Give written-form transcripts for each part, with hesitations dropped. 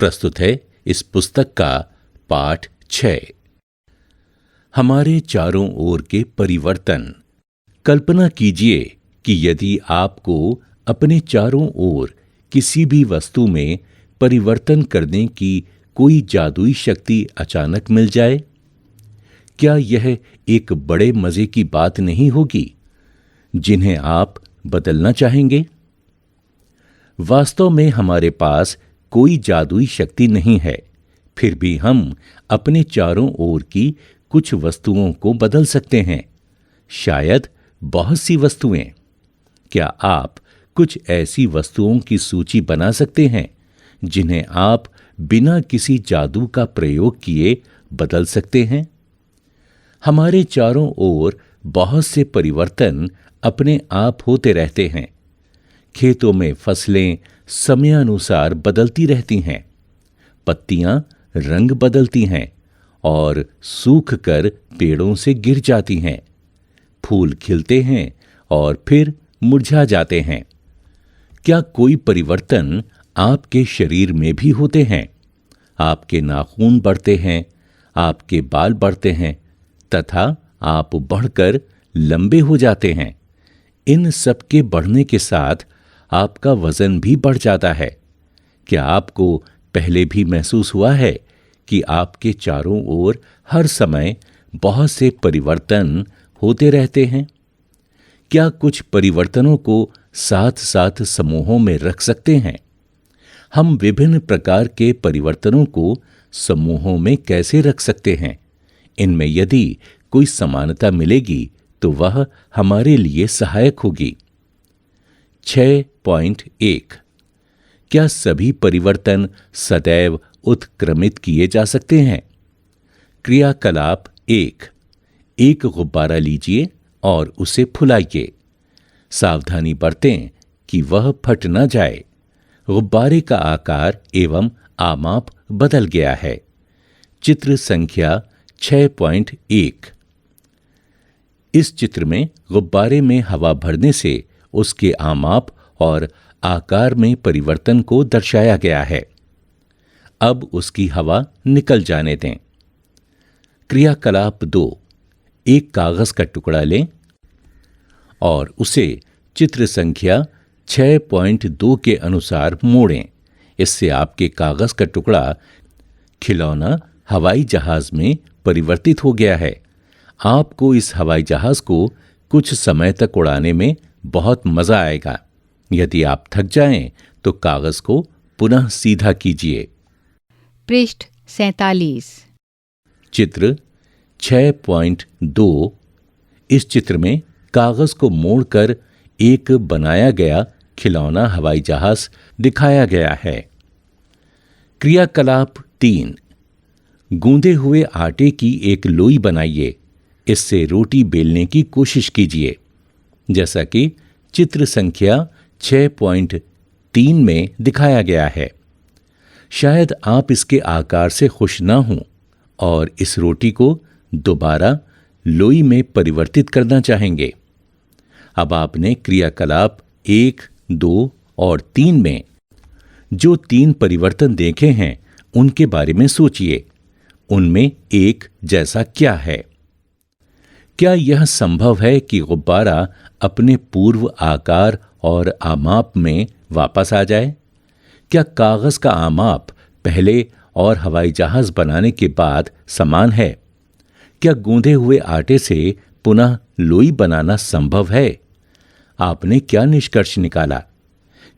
प्रस्तुत है इस पुस्तक का पाठ 6। हमारे चारों ओर के परिवर्तन। कल्पना कीजिए कि यदि आपको अपने चारों ओर किसी भी वस्तु में परिवर्तन करने की कोई जादुई शक्ति अचानक मिल जाए, क्या यह एक बड़े मजे की बात नहीं होगी जिन्हें आप बदलना चाहेंगे? वास्तव में हमारे पास कोई जादुई शक्ति नहीं है, फिर भी हम अपने चारों ओर की कुछ वस्तुओं को बदल सकते हैं, शायद बहुत सी वस्तुएं। क्या आप कुछ ऐसी वस्तुओं की सूची बना सकते हैं जिन्हें आप बिना किसी जादू का प्रयोग किए बदल सकते हैं? हमारे चारों ओर बहुत से परिवर्तन अपने आप होते रहते हैं। खेतों में फसलें समयानुसार बदलती रहती हैं, पत्तियां रंग बदलती हैं और सूख कर पेड़ों से गिर जाती हैं। फूल खिलते हैं और फिर मुरझा जाते हैं। क्या कोई परिवर्तन आपके शरीर में भी होते हैं? आपके नाखून बढ़ते हैं, आपके बाल बढ़ते हैं तथा आप बढ़कर लंबे हो जाते हैं। इन सब के बढ़ने के साथ आपका वजन भी बढ़ जाता है। क्या आपको पहले भी महसूस हुआ है कि आपके चारों ओर हर समय बहुत से परिवर्तन होते रहते हैं? क्या कुछ परिवर्तनों को साथ साथ समूहों में रख सकते हैं? हम विभिन्न प्रकार के परिवर्तनों को समूहों में कैसे रख सकते हैं? इनमें यदि कोई समानता मिलेगी तो वह हमारे लिए सहायक होगी। 6.1 क्या सभी परिवर्तन सदैव उत्क्रमित किए जा सकते हैं? क्रियाकलाप 1। एक गुब्बारा लीजिए और उसे फुलाइए। सावधानी बरतें कि वह फट न जाए। गुब्बारे का आकार एवं आमाप बदल गया है। चित्र संख्या 6.1। इस चित्र में गुब्बारे में हवा भरने से उसके आमाप और आकार में परिवर्तन को दर्शाया गया है। अब उसकी हवा निकल जाने दें। क्रियाकलाप 2। एक कागज का टुकड़ा लें और उसे चित्र संख्या 6.2 के अनुसार मोड़ें। इससे आपके कागज का टुकड़ा खिलौना हवाई जहाज में परिवर्तित हो गया है। आपको इस हवाई जहाज को कुछ समय तक उड़ाने में बहुत मजा आएगा। यदि आप थक जाएं तो कागज को पुनः सीधा कीजिए। पृष्ठ 47। चित्र 6.2। इस चित्र में कागज को मोड़कर एक बनाया गया खिलौना हवाई जहाज दिखाया गया है। क्रियाकलाप 3। गूंदे हुए आटे की एक लोई बनाइए। इससे रोटी बेलने की कोशिश कीजिए, जैसा कि चित्र संख्या 6.3 में दिखाया गया है। शायद आप इसके आकार से खुश ना हों और इस रोटी को दोबारा लोई में परिवर्तित करना चाहेंगे। अब आपने क्रियाकलाप 1, 2 और 3 में जो 3 परिवर्तन देखे हैं उनके बारे में सोचिए। उनमें एक जैसा क्या है? क्या यह संभव है कि गुब्बारा अपने पूर्व आकार और आमाप में वापस आ जाए? क्या कागज का आमाप पहले और हवाई जहाज बनाने के बाद समान है? क्या गूंधे हुए आटे से पुनः लोई बनाना संभव है? आपने क्या निष्कर्ष निकाला?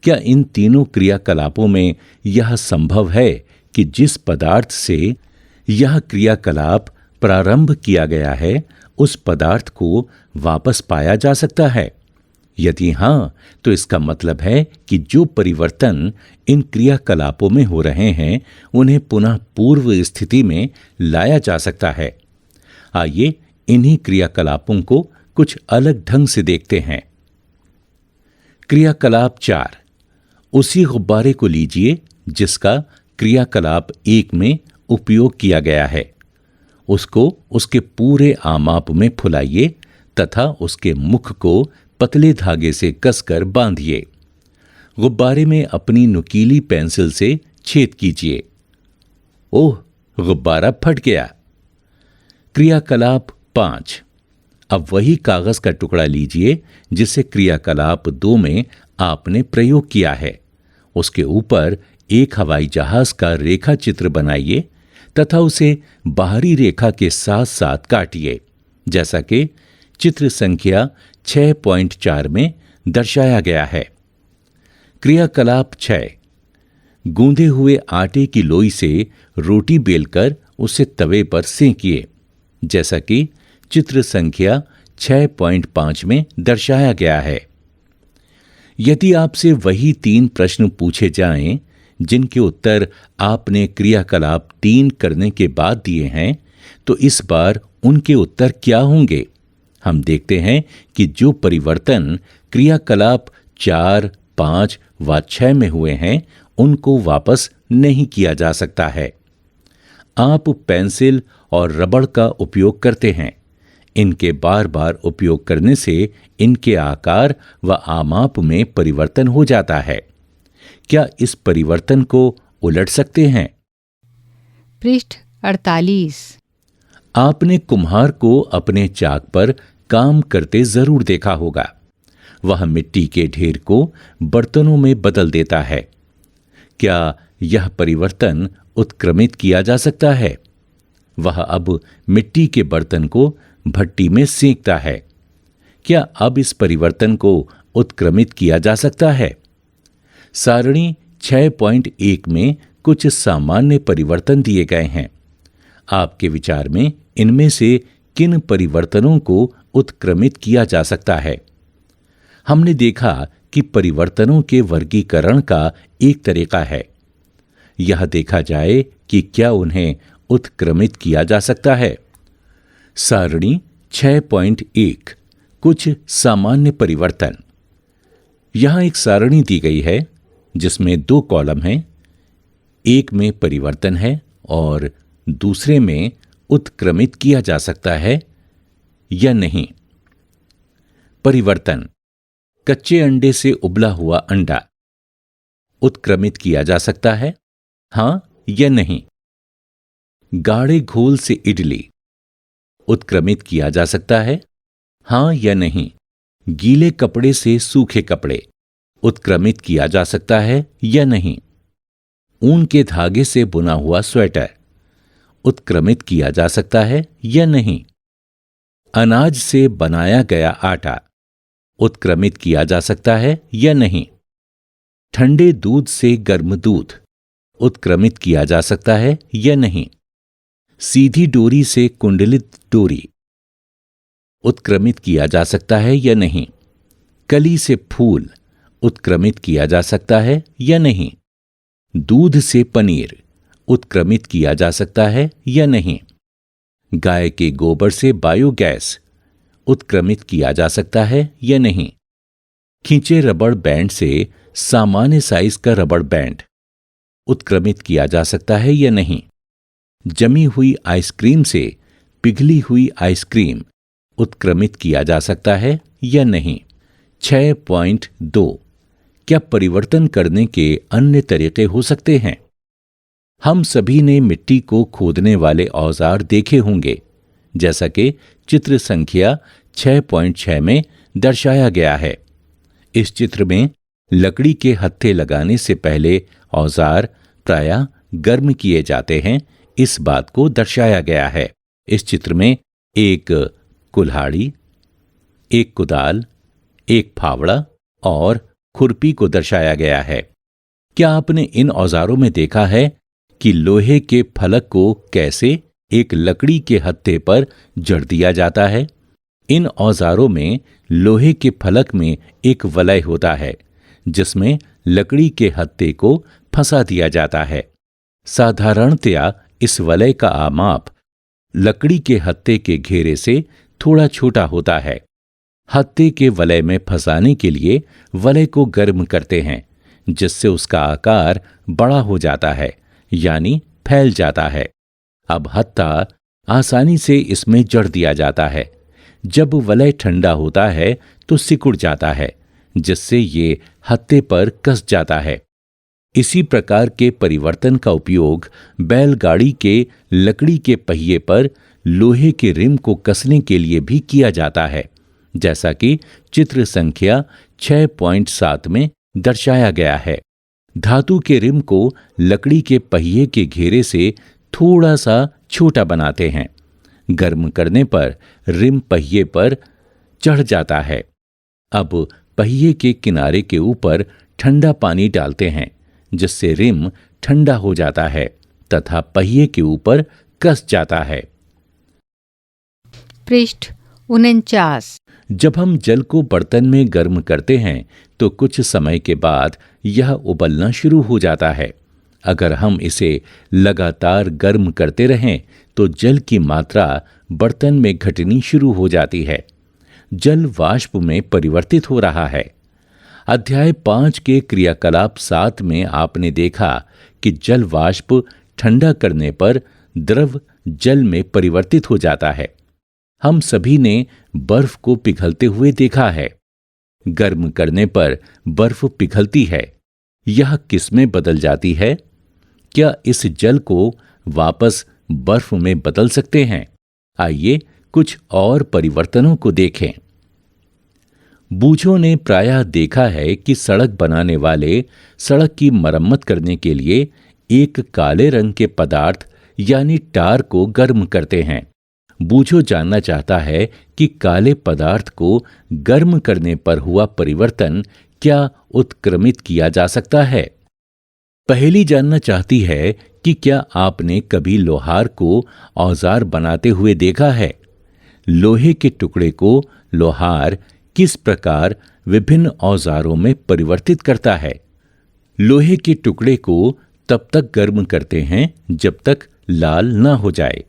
क्या इन तीनों क्रियाकलापों में यह संभव है कि जिस पदार्थ से यह क्रियाकलाप प्रारंभ किया गया है उस पदार्थ को वापस पाया जा सकता है? यदि हां, तो इसका मतलब है कि जो परिवर्तन इन क्रियाकलापों में हो रहे हैं उन्हें पुनः पूर्व स्थिति में लाया जा सकता है। आइए इन्हीं क्रियाकलापों को कुछ अलग ढंग से देखते हैं। क्रियाकलाप 4। उसी गुब्बारे को लीजिए जिसका क्रियाकलाप 1 में उपयोग किया गया है। उसको उसके पूरे आमाप में फुलाइए तथा उसके मुख को पतले धागे से कसकर बांधिए। गुब्बारे में अपनी नुकीली पेंसिल से छेद कीजिए ओह, गुब्बारा फट गया। क्रियाकलाप 5। अब वही कागज का टुकड़ा लीजिए जिसे क्रियाकलाप 2 में आपने प्रयोग किया है। उसके ऊपर एक हवाई जहाज का रेखा चित्र बनाइए तथा उसे बाहरी रेखा के साथ साथ काटिए, जैसा कि चित्र संख्या 6.4 में दर्शाया गया है। क्रियाकलाप 6। गूंदे हुए आटे की लोई से रोटी बेलकर उसे तवे पर सेंकिए, जैसा कि चित्र संख्या 6.5 में दर्शाया गया है। यदि आपसे वही 3 प्रश्न पूछे जाएं जिनके उत्तर आपने क्रियाकलाप 3 करने के बाद दिए हैं, तो इस बार उनके उत्तर क्या होंगे? हम देखते हैं कि जो परिवर्तन क्रियाकलाप 4, 5 व 6 में हुए हैं उनको वापस नहीं किया जा सकता है। आप पेंसिल और रबड़ का उपयोग करते हैं। इनके बार बार उपयोग करने से इनके आकार व आमाप में परिवर्तन हो जाता है। क्या इस परिवर्तन को उलट सकते हैं? पृष्ठ 48। आपने कुम्हार को अपने चाक पर काम करते जरूर देखा होगा। वह मिट्टी के ढेर को बर्तनों में बदल देता है। क्या यह परिवर्तन उत्क्रमित किया जा सकता है? वह अब मिट्टी के बर्तन को भट्टी में सेंकता है। क्या अब इस परिवर्तन को उत्क्रमित किया जा सकता है? सारणी 6.1 में कुछ सामान्य परिवर्तन दिए गए हैं। आपके विचार में इनमें से किन परिवर्तनों को उत्क्रमित किया जा सकता है? हमने देखा कि परिवर्तनों के वर्गीकरण का एक तरीका है। यह देखा जाए कि क्या उन्हें उत्क्रमित किया जा सकता है। सारणी 6.1 कुछ सामान्य परिवर्तन। यहां एक सारणी दी गई है जिसमें 2 कॉलम हैं। एक में परिवर्तन है और दूसरे में उत्क्रमित किया जा सकता है या नहीं। परिवर्तन: कच्चे अंडे से उबला हुआ अंडा उत्क्रमित किया जा सकता है, हां या नहीं। गाढ़े घोल से इडली उत्क्रमित किया जा सकता है, हां या नहीं। गीले कपड़े से सूखे कपड़े उत्क्रमित किया जा सकता है या नहीं। ऊन के धागे से बुना हुआ स्वेटर उत्क्रमित किया जा सकता है या नहीं। अनाज से बनाया गया आटा उत्क्रमित किया जा सकता है या नहीं। ठंडे दूध से गर्म दूध उत्क्रमित किया जा सकता है या नहीं। सीधी डोरी से कुंडलित डोरी उत्क्रमित किया जा सकता है या नहीं। कली से फूल उत्क्रमित किया जा सकता है या नहीं। दूध से पनीर उत्क्रमित किया जा सकता है या नहीं। गाय के गोबर से बायोगैस उत्क्रमित किया जा सकता है या नहीं। खींचे रबड़ बैंड से सामान्य साइज का रबड़ बैंड उत्क्रमित किया जा सकता है या नहीं। जमी हुई आइसक्रीम से पिघली हुई आइसक्रीम उत्क्रमित किया जा सकता है या नहीं। 6.2 क्या परिवर्तन करने के अन्य तरीके हो सकते हैं? हम सभी ने मिट्टी को खोदने वाले औजार देखे होंगे, जैसा कि चित्र संख्या 6.6 में दर्शाया गया है। इस चित्र में लकड़ी के हत्थे लगाने से पहले औजार प्रायः गर्म किए जाते हैं, इस बात को दर्शाया गया है। इस चित्र में एक कुल्हाड़ी, एक कुदाल, एक फावड़ा और खुरपी को दर्शाया गया है। क्या आपने इन औजारों में देखा है कि लोहे के फलक को कैसे एक लकड़ी के हत्थे पर जड़ दिया जाता है? इन औजारों में लोहे के फलक में एक वलय होता है जिसमें लकड़ी के हत्थे को फंसा दिया जाता है। साधारणतया इस वलय का आमाप लकड़ी के हत्थे के घेरे से थोड़ा छोटा होता है। हत्थे के वलय में फंसाने के लिए वलय को गर्म करते हैं, जिससे उसका आकार बड़ा हो जाता है, यानी फैल जाता है। अब हत्था आसानी से इसमें जड़ दिया जाता है। जब वलय ठंडा होता है तो सिकुड़ जाता है, जिससे ये हत्थे पर कस जाता है। इसी प्रकार के परिवर्तन का उपयोग बैलगाड़ी के लकड़ी के पहिए पर लोहे के रिम को कसने के लिए भी किया जाता है, जैसा कि चित्र संख्या 6.7 में दर्शाया गया है। धातु के रिम को लकड़ी के पहिए के घेरे से थोड़ा सा छोटा बनाते हैं। गर्म करने पर रिम पहिए पर चढ़ जाता है। अब पहिए के किनारे के ऊपर ठंडा पानी डालते हैं, जिससे रिम ठंडा हो जाता है तथा पहिए के ऊपर कस जाता है। पृष्ठ 49। जब हम जल को बर्तन में गर्म करते हैं तो कुछ समय के बाद यह उबलना शुरू हो जाता है। अगर हम इसे लगातार गर्म करते रहें तो जल की मात्रा बर्तन में घटनी शुरू हो जाती है। जल वाष्प में परिवर्तित हो रहा है। अध्याय 5 के क्रियाकलाप 7 में आपने देखा कि जल वाष्प ठंडा करने पर द्रव जल में परिवर्तित हो जाता है। हम सभी ने बर्फ को पिघलते हुए देखा है। गर्म करने पर बर्फ पिघलती है। यह किस में बदल जाती है? क्या इस जल को वापस बर्फ में बदल सकते हैं? आइए कुछ और परिवर्तनों को देखें। बूझों ने प्रायः देखा है कि सड़क बनाने वाले सड़क की मरम्मत करने के लिए एक काले रंग के पदार्थ यानी टार को गर्म करते हैं। बूझो जानना चाहता है कि काले पदार्थ को गर्म करने पर हुआ परिवर्तन क्या उत्क्रमित किया जा सकता है? पहेली जानना चाहती है कि क्या आपने कभी लोहार को औजार बनाते हुए देखा है? लोहे के टुकड़े को लोहार किस प्रकार विभिन्न औजारों में परिवर्तित करता है? लोहे के टुकड़े को तब तक गर्म करते हैं जब तक लाल न हो जाए।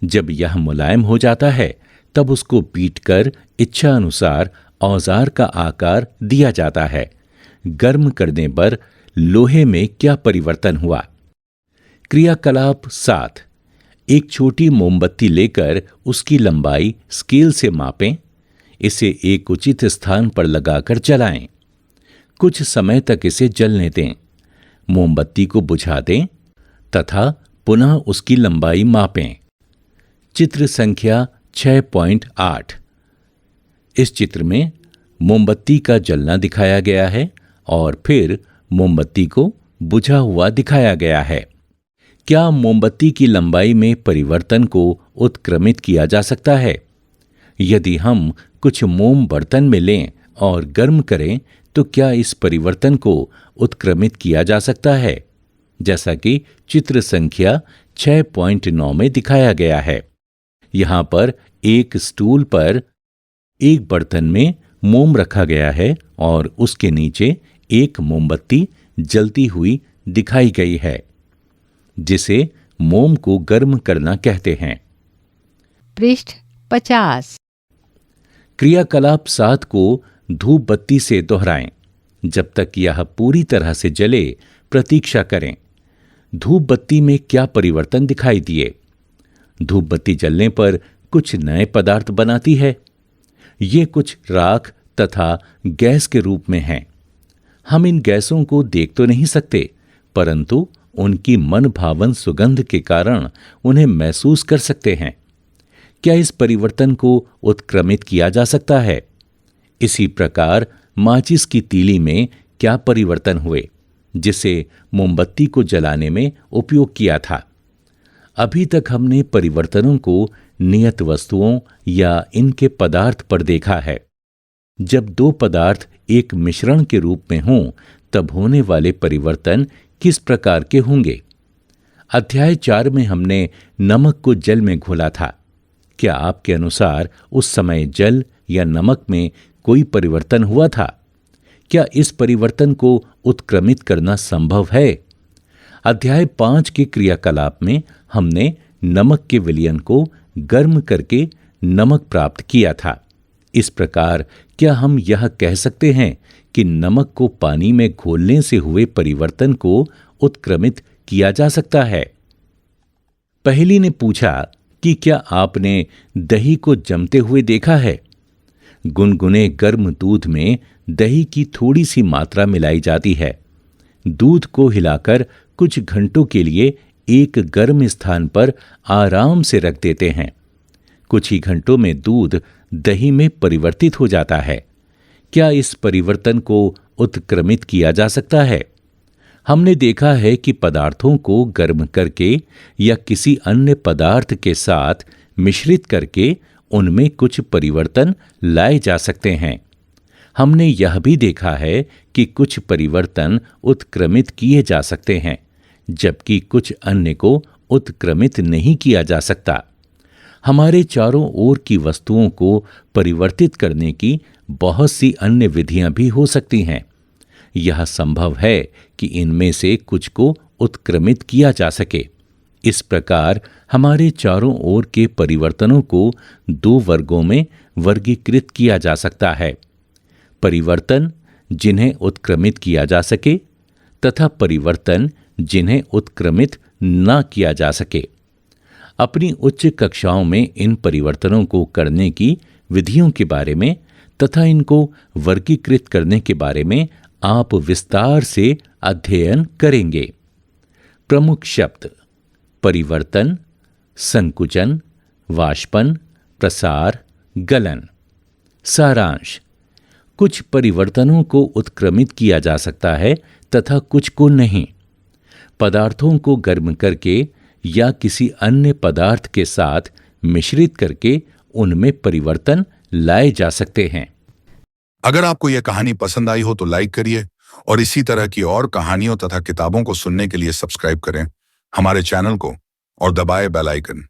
जब यह मुलायम हो जाता है तब उसको पीटकर इच्छा अनुसार औजार का आकार दिया जाता है। गर्म करने पर लोहे में क्या परिवर्तन हुआ? क्रियाकलाप 7। एक छोटी मोमबत्ती लेकर उसकी लंबाई स्केल से मापें। इसे एक उचित स्थान पर लगाकर जलाएं। कुछ समय तक इसे जलने दें। मोमबत्ती को बुझा दें तथा पुनः उसकी लंबाई मापें। चित्र संख्या 6.8। इस चित्र में मोमबत्ती का जलना दिखाया गया है और फिर मोमबत्ती को बुझा हुआ दिखाया गया है। क्या मोमबत्ती की लंबाई में परिवर्तन को उत्क्रमित किया जा सकता है? यदि हम कुछ मोम बर्तन में लें और गर्म करें तो क्या इस परिवर्तन को उत्क्रमित किया जा सकता है? जैसा कि चित्र संख्या 6.9 में दिखाया गया है। यहां पर एक स्टूल पर एक बर्तन में मोम रखा गया है और उसके नीचे एक मोमबत्ती जलती हुई दिखाई गई है, जिसे मोम को गर्म करना कहते हैं। पृष्ठ 50। क्रियाकलाप 7 को धूप बत्ती से दोहराएं। जब तक यह पूरी तरह से जले प्रतीक्षा करें। धूप बत्ती में क्या परिवर्तन दिखाई दिए? धूप बत्ती जलने पर कुछ नए पदार्थ बनाती है। ये कुछ राख तथा गैस के रूप में हैं। हम इन गैसों को देख तो नहीं सकते, परंतु उनकी मन भावन सुगंध के कारण उन्हें महसूस कर सकते हैं। क्या इस परिवर्तन को उत्क्रमित किया जा सकता है? इसी प्रकार माचिस की तीली में क्या परिवर्तन हुए, जिसे मोमबत्ती को जलाने में उपयोग किया था? अभी तक हमने परिवर्तनों को नियत वस्तुओं या इनके पदार्थ पर देखा है। जब दो पदार्थ एक मिश्रण के रूप में हों तब होने वाले परिवर्तन किस प्रकार के होंगे? अध्याय 4 में हमने नमक को जल में घोला था। क्या आपके अनुसार उस समय जल या नमक में कोई परिवर्तन हुआ था? क्या इस परिवर्तन को उत्क्रमित करना संभव है? अध्याय 5 के क्रियाकलाप में हमने नमक के विलयन को गर्म करके नमक प्राप्त किया था। इस प्रकार क्या हम यह कह सकते हैं कि नमक को पानी में घोलने से हुए परिवर्तन को उत्क्रमित किया जा सकता है? पहेली ने पूछा कि क्या आपने दही को जमते हुए देखा है? गुनगुने गर्म दूध में दही की थोड़ी सी मात्रा मिलाई जाती है। दूध को हिलाकर कुछ घंटों के लिए एक गर्म स्थान पर आराम से रख देते हैं। कुछ ही घंटों में दूध दही में परिवर्तित हो जाता है। क्या इस परिवर्तन को उत्क्रमित किया जा सकता है? हमने देखा है कि पदार्थों को गर्म करके या किसी अन्य पदार्थ के साथ मिश्रित करके उनमें कुछ परिवर्तन लाए जा सकते हैं। हमने यह भी देखा है कि कुछ परिवर्तन उत्क्रमित किए जा सकते हैं, जबकि कुछ अन्य को उत्क्रमित नहीं किया जा सकता। हमारे चारों ओर की वस्तुओं को परिवर्तित करने की बहुत सी अन्य विधियां भी हो सकती हैं। यह संभव है कि इनमें से कुछ को उत्क्रमित किया जा सके। इस प्रकार हमारे चारों ओर के परिवर्तनों को दो वर्गों में वर्गीकृत किया जा सकता है: परिवर्तन जिन्हें उत्क्रमित किया जा सके तथा परिवर्तन जिन्हें उत्क्रमित न किया जा सके। अपनी उच्च कक्षाओं में इन परिवर्तनों को करने की विधियों के बारे में तथा इनको वर्गीकृत करने के बारे में आप विस्तार से अध्ययन करेंगे। प्रमुख शब्द: परिवर्तन, संकुचन, वाष्पन, प्रसार, गलन। सारांश: कुछ परिवर्तनों को उत्क्रमित किया जा सकता है तथा कुछ को नहीं। पदार्थों को गर्म करके या किसी अन्य पदार्थ के साथ मिश्रित करके उनमें परिवर्तन लाए जा सकते हैं। अगर आपको यह कहानी पसंद आई हो तो लाइक करिए और इसी तरह की और कहानियों तथा किताबों को सुनने के लिए सब्सक्राइब करें हमारे चैनल को और दबाएं बेल आइकन।